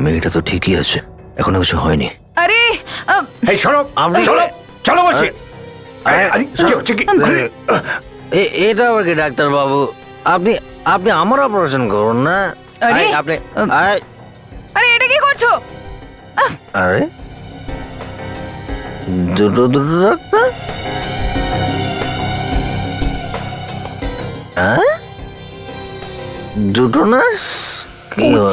মেয়েটা তো ঠিকই আছে, এখনো কিছু হয়নি। আরে এই সরো, চলো চলো বলছি। কি হচ্ছে কি? এটা আবার কি ডাক্তার বাবু? আপনি আপনি আমার অপারেশন করুন না। আরে আপনি আরে এটা কি করছো? আরে দুটো দুটো ডাক্তার? দুটো নার্স? কি হলো?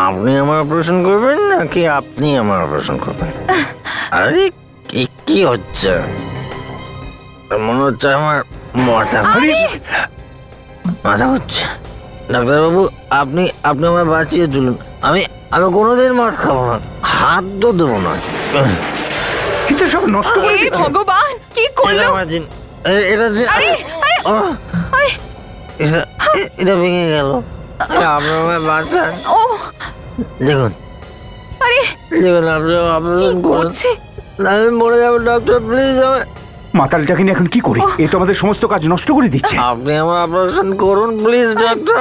আপনি আমার অপারেশন করবেন নাকি আপনি আমার অপারেশন করবেন? আরে কি হচ্ছে? মনে হচ্ছে আমার মাথা হচ্ছে। ডাক্তারবাবু, আপনি আপনি আমায় বাঁচিয়ে তুলুন। আমি আমি কোনোদিন মদ খাবো না, হাত তো দেবো না। কিন্তু সব নষ্ট করে দিচ্ছে। ভগবান, কি করলো? এটা ভেঙে গেল। আপনি আমায় বাঁচান। ও দেখুন, আরে দেখুন, আপনি অপারেশন করছে। আমি মরে যাবো ডক্টর, প্লিজ আমায়। মাতালটাকে নিয়ে এখন কি করি? এ তো আমাদের সমস্ত কাজ নষ্ট করে দিচ্ছে। আপনি আমার অপারেশন করুন please doctor.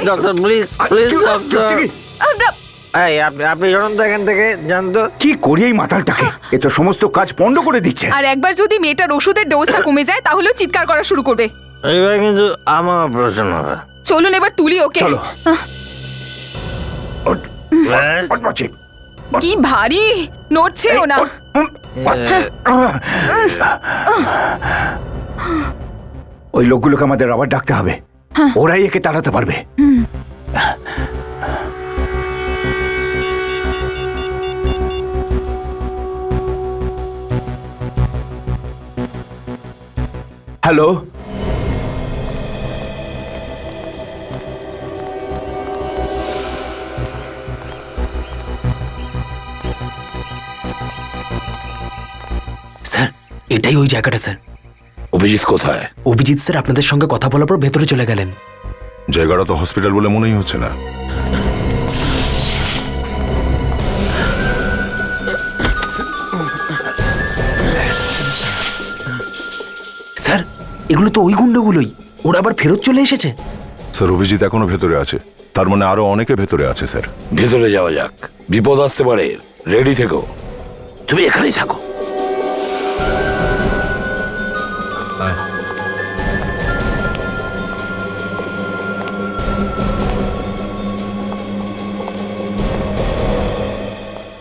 Doctor please, please doctor. এই আপনি জানুন তো এখান থেকে, জানতো কি করি এই মাতালটাকে? এ তো সমস্ত কাজ পণ্ড করে দিচ্ছে। আর একবার যদি মেয়েটার ওষুধের ডোজটা কমে যায় তাহলেও চিৎকার করা শুরু করবে। এবার কিন্তু আমার অপারেশন হবে। চলুন এবার তুলি ওকে। চলো। কি ভারী, নড়ছেও না। ওই লোকগুলোকে আমাদের আবার ডাকতে হবে, ওরাই একে তাড়াতে পারবে। হ্যালো, স্যার এটাই ওই জায়গাটা স্যার। অভিজিৎ কোথায়? অভিজিৎ স্যার আপনাদের সঙ্গে কথা বলার পর ভেতরে চলে গেলেন। জায়গাটা তো হসপিটাল বলে মনেই হচ্ছে না। স্যার এগুলো তো ওই গুন্ডগুলোই, ওরা আবার ফেরত চলে এসেছে। স্যার, অভিজিৎ এখনো ভেতরে আছে, তার মানে আরো অনেকে ভেতরে আছে স্যার। ভেতরে যাওয়া যাক, বিপদ আসতে পারে, রেডি থেকো। তুমি এখানেই থাকো।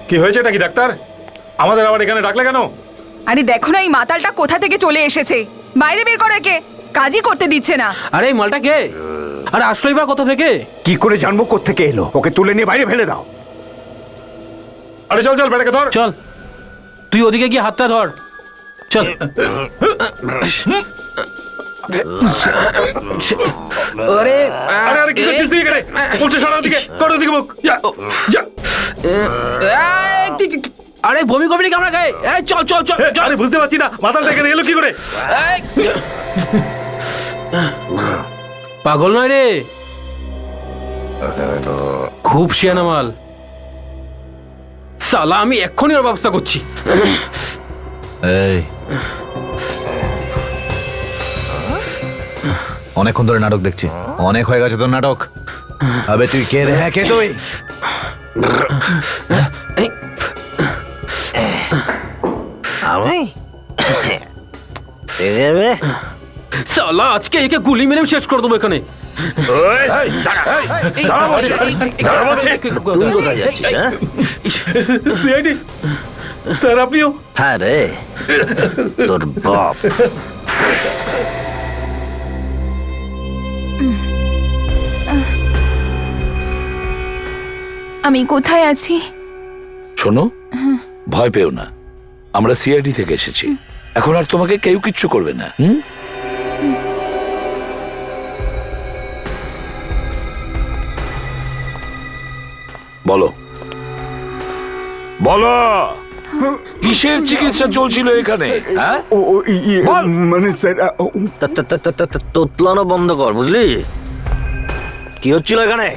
কি হয়েছে নাকি ডাক্তার? আমাদের আবার এখানে ডাকলে কেন? আরে দেখো না এই মাতালটা কোথা থেকে চলে এসেছে। বাইরে বের করো একে, কাজই করতে দিচ্ছে না। আরে এই মালটা কে? আরে আসলোই বা কোথা থেকে? কি করে জানবো কোত্থেকে এলো? ওকে তুলে নিয়ে বাইরে ফেলে দাও। আরে চল চল, বেটাকে ধর। চল, তুই ওদিকে গিয়ে হাতটা ধর, চল। আরে আরে আরে কি করছিস তুই এখানে? বলছে সারা দিকে কর, দিকে মুখ যা যা। আরে বমি করবি নাকি আমরা গায়ে? চল চল চল। আরে বুঝতে পারছি না মাতালটা এখানে এলো কি করে? পাগল নয় রে, খুব শিয়ানা মাল। সালা, আমি এক্ষুনি ওর ব্যবস্থা করছি। এই অনেকক্ষণ ধরে নাটক দেখছি, অনেক হয়ে গেছে তোর নাটক। আবে তুই কে রে? হ্যাঁ কে তুই? আমি সালা, আজকে একে গুলি মেরে শেষ করে দেবো এখানে। তুই কোথায় যাচ্ছিস? সিআইডি স্যার, আপনিও? হ্যাঁ রে, তোর বাপ। আমি কোথায় আছি? শোনো, ভয় পেও না, আমরা সিআইডি থেকে এসেছি, এখন আর তোমাকে কেউ কিচ্ছু করবে না। হুম? বলো বলো, কিসের চিকিৎসা চলছিল এখানে? হ্যাঁ, মানে স্যার তোতলানো বন্ধ কর, বুঝলি? কি হচ্ছিল এখানে?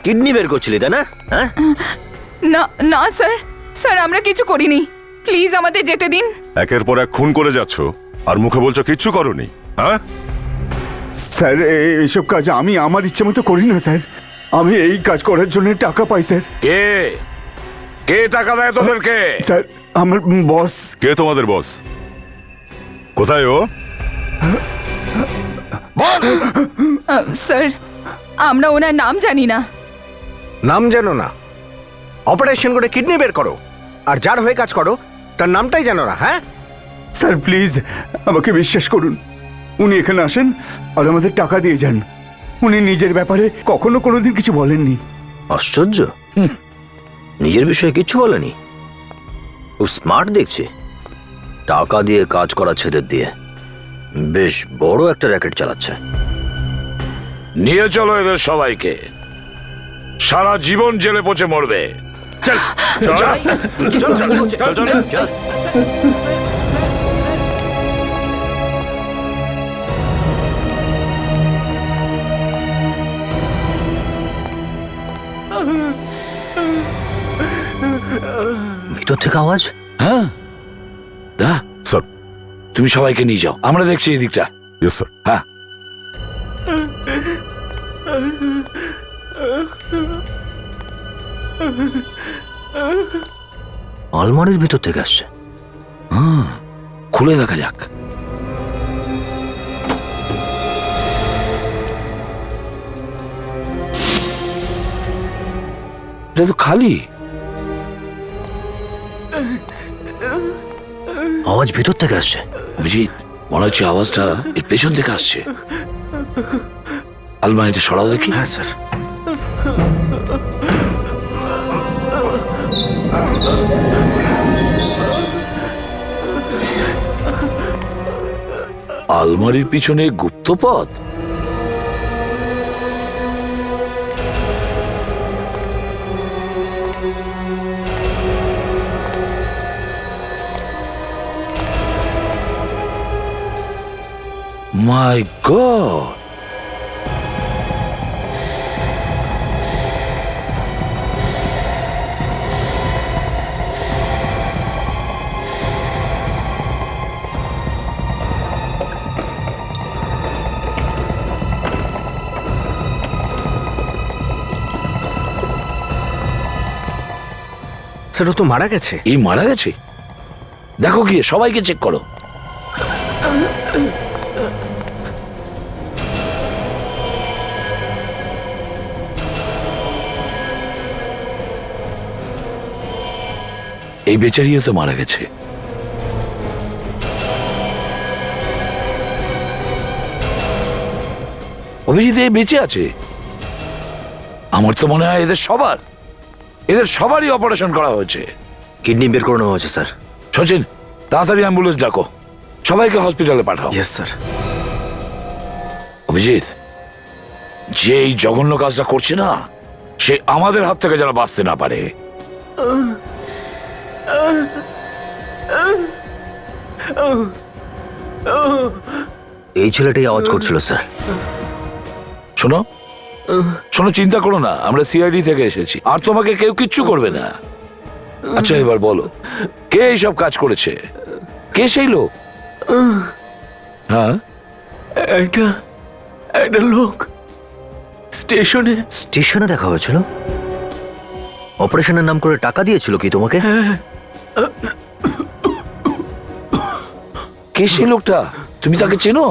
কিডনি বের করছিলি তাই না? হ্যাঁ, না না স্যার, স্যার আমরা কিছু করিনি, প্লিজ আমাদের যেতে দিন। একের পর এক খুন করে যাচ্ছ আর মুখে বলছো কিচ্ছু করনি। হ্যাঁ স্যার এইসব কাজ আমি আমার ইচ্ছে মতো করি না স্যার, আমি এই কাজ করার জন্য টাকা পাই স্যার। কে কে টাকা দেয় তোদেরকে? স্যার আমার বস। কে তোমাদের বস? কোথায় ও? স্যার আমরা ওনার নাম জানি না। নাম জানো না? অপারেশন করে কিডনি বের করো, আর যার হয়ে কাজ করো তার নামটাই জানো না? হ্যাঁ স্যার প্লিজ আমাকে বিশ্বাস করুন, উনি এখানে আসেন আর আমাদের টাকা দিয়ে যান। উনি নিজের ব্যাপারে কখনো কোনোদিন কিছু বলেননি। আশ্চর্য, নিজের বিষয়ে কিচ্ছু বলেনি। খুব স্মার্ট দেখছি, টাকা দিয়ে কাজ করা ছেদের দিয়ে বেশ বড় একটা র্যাকেট চালাচ্ছে। নিয়ে চলো এদের সবাইকে, সারা জীবন জেলে পচে মরবে। চল চল চল চল চল চল। ভিতর থেকে আওয়াজ। হ্যাঁ দা স্যার। তুমি সবাইকে নিয়ে যাও, আমরা দেখছি এই দিকটা। Yes sir. হ্যাঁ, আলমারির ভিতর থেকে আসছে। খুলে দেখা যাক। এটা তো খালি। আওয়াজ ভিতর থেকে আসছে। অভিজিৎ, মনে হচ্ছে আওয়াজটা এর পেছন থেকে আসছে। আলমারিটা সরাও দেখি। হ্যাঁ স্যার। আলমারির পিছনে গুপ্তপথ। মাই গড, স্যার ও তো মারা গেছে। এই মারা গেছে? দেখো গিয়ে, সবাইকে চেক করো। এই বেচারিও তো মারা গেছে। অভিজিৎ এই বেঁচে আছে? আমার তো মনে হয় এদের সবারই অপারেশন করা হয়েছে। কিডনি বের করানো হয়েছে স্যার। সচিন, তাড়াতাড়ি অ্যাম্বুলেন্স ডাকো, সবাইকে হসপিটালে পাঠাও। Yes sir. অভিজিৎ, যে এই জঘন্য কাজটা করছে না, সে আমাদের হাত থেকে যেন বাঁচতে না পারে। এই ছেলেটাই আওয়াজ করছিল স্যার। শোনো শোনো, চিন্তা করো না, আমরা সিআইডি থেকে এসেছি, আর তোমাকে কেউ কিচ্ছু করবে না। আচ্ছা এবার বলো, কে এইসব কাজ করেছে? কে সেই লোক? হ্যাঁ, একটা লোক স্টেশনে দেখা হয়েছিল। অপারেশনের নাম করে টাকা দিয়েছিল কি তোমাকে? কে সেই লোকটা? তুমি তাকে চেনো?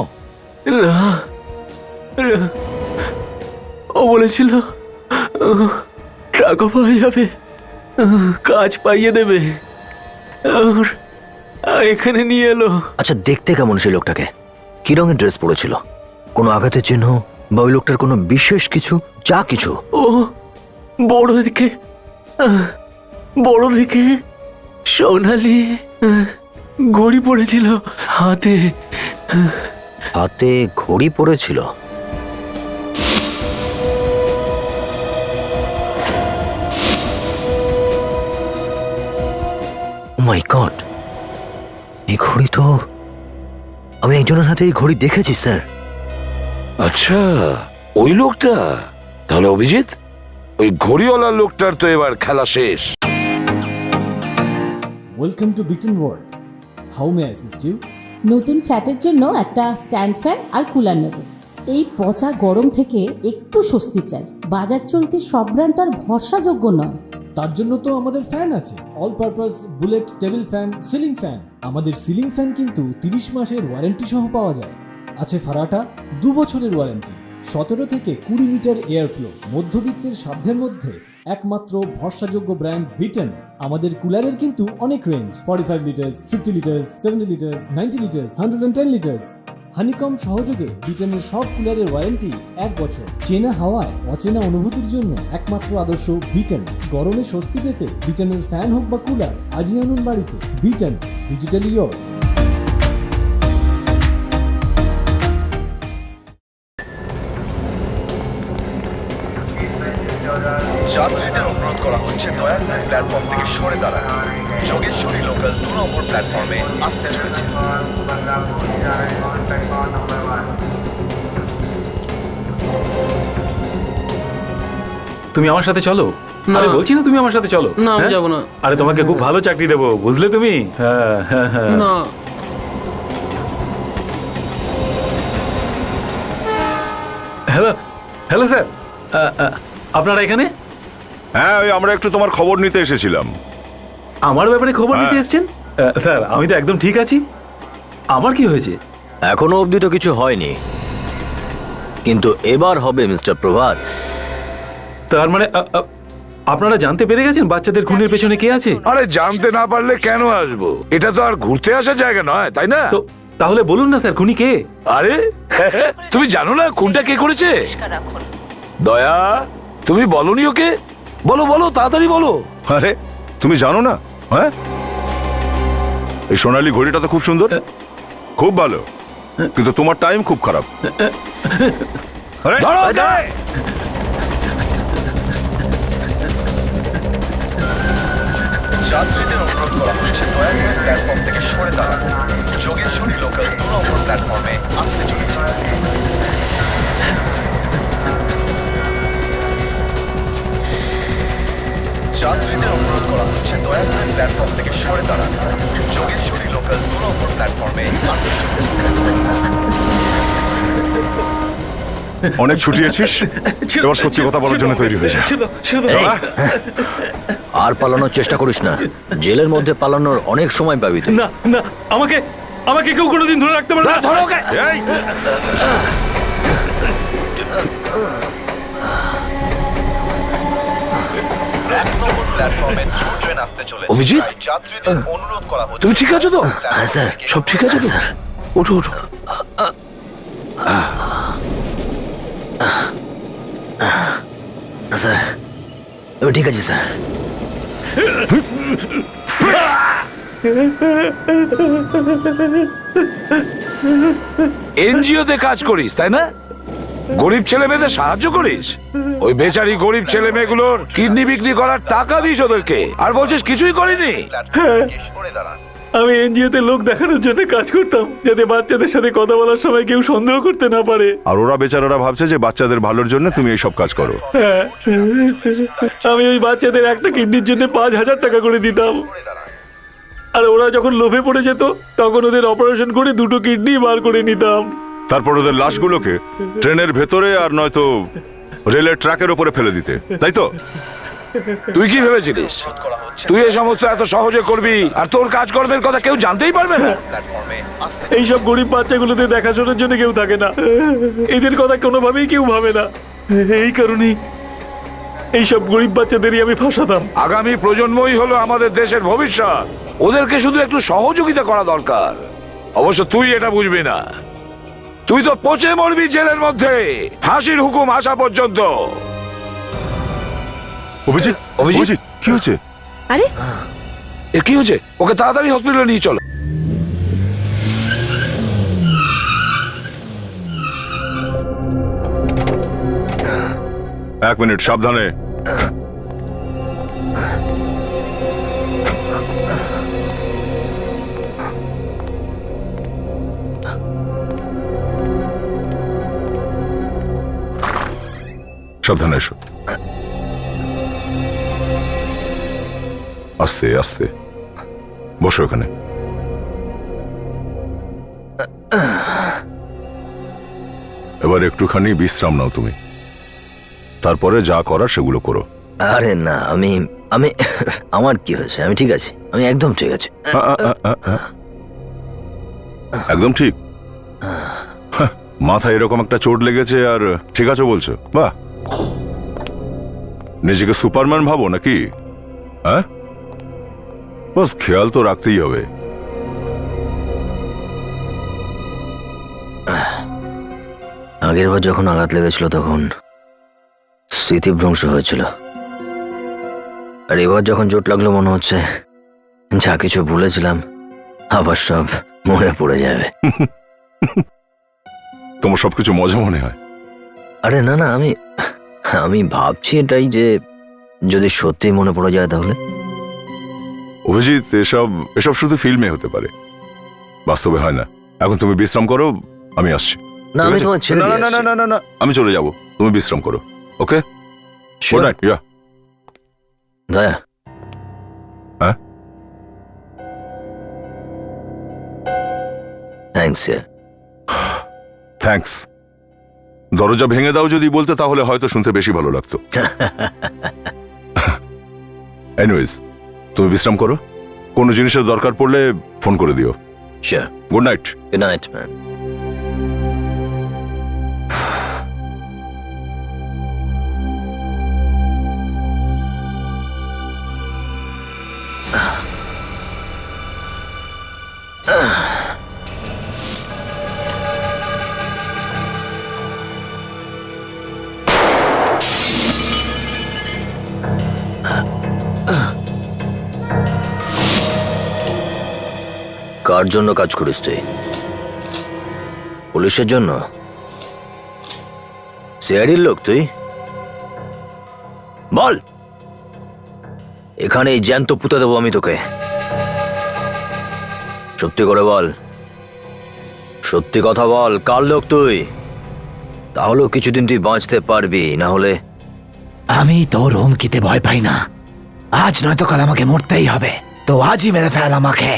ও বলেছিল টাকা পাওয়া যাবে, কাজ পাইয়ে দেবে, এখানে নিয়ে এলো। আচ্ছা, দেখতে কেমন সেই লোকটাকে? কি রঙের ড্রেস পরেছিল? কোনো আঘাতের চিহ্ন বা ওই লোকটার কোনো বিশেষ কিছু, যা কিছু? ও বড় দিকে, বড় দিকে সোনালি ঘড়ি পড়েছিল হাতে। হাতে ঘড়ি পড়েছিল? মাই গড, এই ঘড়ি তো আমি একজনের হাতে এই ঘড়ি দেখেছি স্যার। আচ্ছা, ওই লোকটা। তাহলে অভিজিৎ, ওই ঘড়িওয়ালা লোকটার তো এবার খেলা শেষ। Welcome to Bitten world. How may assist you? নতুন ফ্ল্যাটের জন্য একটা স্ট্যান্ড ফ্যান আর কুলার নেব। এই পচা গরম থেকে একটু স্বস্তি চাই। বাজার চলতে সব ব্র্যান্ড আর ভরসাযোগ্য নয়। তার জন্য তো আমাদের ফ্যান আছে, all purpose bullet table fan, ceiling fan. আমাদের সিলিং ফ্যান কিন্তু 30 মাসের ওয়ারেন্টি সহ পাওয়া যায়। আছে ফারাটা 2 বছরের ওয়ারেন্টি, 17 থেকে 20 মিটার এয়ার ফ্লো, মধ্যবিত্তের সাধ্যের মধ্যে একমাত্র ভরসাযোগ্য ব্র্যান্ড বিটেন। আমাদের কুলারের কিন্তু অনেক range, 45 litres, 50 litres, 70 litres, 90 litres, 110 litres. Honeycomb সহযোগে বিটেনের সব কুলারের ওয়ারেন্টি 1 বছর। চেনা হাওয়ায় অচেনা অনুভূতির জন্য একমাত্র আদর্শ বিটেন। গরমে স্বস্তি পেতে বিটেনের ফ্যান হোক বা কুলার, আজই আনুন বাড়িতে। Beaten, digitally yours. যাত্রীদের অনুরোধ করা হচ্ছে দয়া করে প্ল্যাটফর্ম থেকে সরে দাঁড়ান। যোগেশ্বরী লোকাল 2 নম্বর প্ল্যাটফর্মে আসতে চলেছে। তুমি আমার সাথে চলো। আরে বলছি না, তুমি আমার সাথে চলো। না, আমি হ্যাঁ? যাবো না। আরে তোমাকে খুব ভালো চাকরি দেবো, বুঝলে তুমি? হ্যাঁ হ্যাঁ হ্যাঁ। না, হ্যালো হ্যালো স্যার, আপনারা এখানে? হ্যাঁ, ওই আমরা একটু তোমার খবর নিতে এসেছিলাম। আমার ব্যাপারে খবর নিতে হ্যাঁ। এসছেন? স্যার, আমি তো একদম ঠিক আছি। আমার কি হয়েছে? এখনো অবধি তো কিছু হয়নি, কিন্তু এবার হবে মিস্টার প্রভাত। তার মানে আপনারা জানতে পেরে গেছেন বাচ্চাদের খুনের পেছনে কে আছে? আরে জানতে না পারলে কেন আসবো? এটা তো আর ঘুরতে আসার জায়গা নয়, তাই না? তো তাহলে বলুন না স্যার, খুনি কে? আরে তুমি জানো না খুনটা কে করেছে? পরিষ্কার রাখুন। দয়া, তুমি বলনি ওকে? বলো বলো, তাড়াতাড়ি বলো। আরে তুমি জানো না? হ্যাঁ, এই সোনালী ঘড়িটা তো খুব সুন্দর, খুব ভালো, কিন্তু তোমার টাইম খুব খারাপ। আরে ধরো ওকে! যাত্রীদের অনুরোধ করা হচ্ছে দয়া করে প্ল্যাটফর্ম থেকে সরে দাঁড়ান। যোগেশ্বরী লোকাল 2 নম্বর প্ল্যাটফর্মে আসতে চলেছে। যাত্রীদের অনুরোধ করা হচ্ছে দয়া করে প্ল্যাটফর্ম থেকে সরে দাঁড়ান। যোগেশ্বরী লোকাল 2 নম্বর প্ল্যাটফর্মে আসতে চলেছে। অনেক ছুটিয়েছিস, এবার সত্যি কথা বলার জন্য তৈরি হয়ে যা। আর পালানোর চেষ্টা করিস না, জেলের মধ্যে পালানোর অনেক সময় পাবি তুই। না না, আমাকে আমাকে কেউ কোনোদিন ধরে রাখতে পারবে না। ধরো ওকে! এই, এক নম্বর প্ল্যাটফর্মে থ্রু ট্রেন আসতে চলেছে। অভিজিৎ? তাই যাত্রীদের অনুরোধ করা হচ্ছে তুমি ঠিক আছো তো? হ্যাঁ স্যার, সব ঠিক আছে তো? ওঠো ওঠো। স্যার এবার ঠিক আছে স্যার। এনজিওতে কাজ করিস, তাই না? গরিব ছেলে মেয়েদের সাহায্য করিস। ওই বেচারি গরিব ছেলে মেয়েগুলোর কিডনি বিক্রি করার টাকা দিস ওদেরকে, আর বলছিস কিছুই করিনি। প্ল্যাটফর্ম থেকে সরে দাঁড়ান। আমি এনজিওতে লোক দেখানোর জন্য কাজ করতাম, যাতে বাচ্চাদের সাথে কথা বলার সময় কেউ সন্দেহ করতে না পারে। আর ওরা বেচারারা ভাবছে যে বাচ্চাদের ভালোর জন্য তুমি এইসব কাজ করো। হ্যাঁ, আমি ওই বাচ্চাদের একটা কিডনির জন্য 5,000 টাকা করে দিতাম, আর ওরা যখন লোভে পড়ে যেত তখন ওদের অপারেশন করে 2টো কিডনি বার করে নিতাম। তারপর ওদের লাশগুলোকে ট্রেনের ভেতরে আর নয়তো রেলের ট্র্যাকের উপরে ফেলে দিতে, তাই তো? তুই কি ভেবেছিলিস তুই এই সমস্ত এত সহজে করবি, আর তোর কাজকর্মের কথা কেউ জানতেই পারবে না? প্ল্যাটফর্মে আসতে এইসব গরিব বাচ্চাগুলোতে দেখাশোনার জন্য কেউ থাকে না, এদের কথা কোনোভাবেই কেউ ভাবে না। এই কারণেই এইসব গরিব বাচ্চাদেরই আমি ফাঁসাতাম। আগামী প্রজন্মই হলো আমাদের দেশের ভবিষ্যৎ, ওদেরকে শুধু একটু সহযোগিতা করা দরকার। অবশ্য তুই এটা বুঝবি না, তুই তো পচে মরবি জেলের মধ্যে, ফাঁসির হুকুম আসা পর্যন্ত। অভিজিৎ, অভিজিৎ কি হয়েছে? আরে এ কি হচ্ছে? ওকে তাড়াতাড়ি হসপিটালে নিয়ে চলো। এক মিনিট, সাবধানে। সাবধানে এসো। আস্তে আস্তে বসো এখানে। এবার একটুখানি বিশ্রাম নাও তুমি, তারপরে যা করার সেগুলো করো। আরে না, আমি আমি আমার কি হয়েছে? আমি ঠিক আছি, আমি একদম ঠিক আছি। একদম ঠিক? মাথায় এরকম একটা চোট লেগেছে আর ঠিক আছে বলছো? বাহ, নিজেকে সুপারম্যান ভাবো নাকি? হ্যাঁ, বাস খেয়াল তো রাখতেই হবে। আগের বার যখন আঘাত লেগেছিল তখন স্মৃতিভ্রংশ হয়েছিল, আর এবার যখন চোট লাগলো মনে হচ্ছে যা কিছু ভুলেছিলাম আবার সব মনে পড়ে যাবে। তোমার সবকিছু মজা মনে হয়? আরে না না, আমি আমি ভাবছি এটাই যে যদি সত্যি মনে পড়ে যায় তাহলে। অভিজিৎ, এসব এসব শুধু ফিল্মে হতে পারে, বাস্তবে হয় না। এখন তুমি বিশ্রাম করো, আমি আসছি। না, আমি তোমার ছেড়ে না দিয়ে না না আসছি। না না না, আমি চলে যাব, তুমি বিশ্রাম করো। ওকে, গুড নাইট। ইয়া দয়া, হ্যাঁ, থ্যাঙ্কস স্যার। থ্যাঙ্কস। দরজা ভেঙে দাও যদি বলতে তাহলে হয়তো শুনতে বেশি ভালো লাগতো। এনিওয়েজ, তুমি বিশ্রাম করো, কোনো জিনিসের দরকার পড়লে ফোন করে দিও। Sure. Good night. Good night man. কার জন্য কাজ করিস তুই? পুলিশের জন্য? সিআইডির লোক তুই? বল, এখানে জ্যান্ত পুঁতে দেবো আমি তোকে। সত্যি করে বল, সত্যি কথা বল, কার লোক তুই? তাহলেও কিছুদিন তুই বাঁচতে পারবি, না হলে। আমি তোর হুমকিতে ভয় পাই না। আজ নয়তো কাল আমাকে মরতেই হবে, তো আজই মেরে ফেল আমাকে।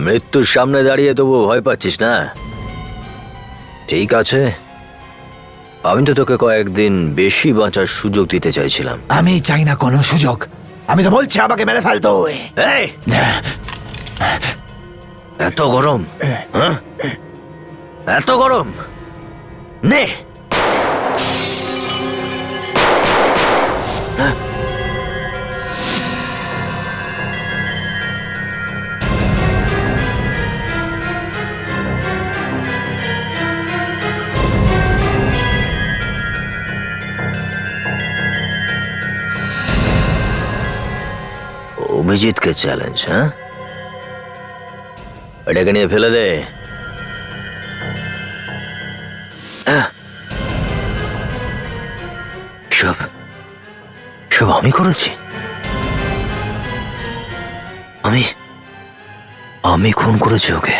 মৃত্যুর সামনে দাঁড়িয়ে তবু ভয় পাচ্ছিস না? ঠিক আছে, আমি তো তোকে কয়েকদিন বেশি বাঁচার সুযোগ দিতে চাইছিলাম। আমি চাই না কোনো সুযোগ, আমি তো বলছি আমাকে মেরে ফেল তুই। এই, এত গরম? হ্যাঁ? এত গরম? নে। অভিজিৎকে চ্যালেঞ্জ? হ্যাঁ, এটাকে নিয়ে ফেলে দে। সব সব আমি করেছি। আমি খুন করেছি ওকে।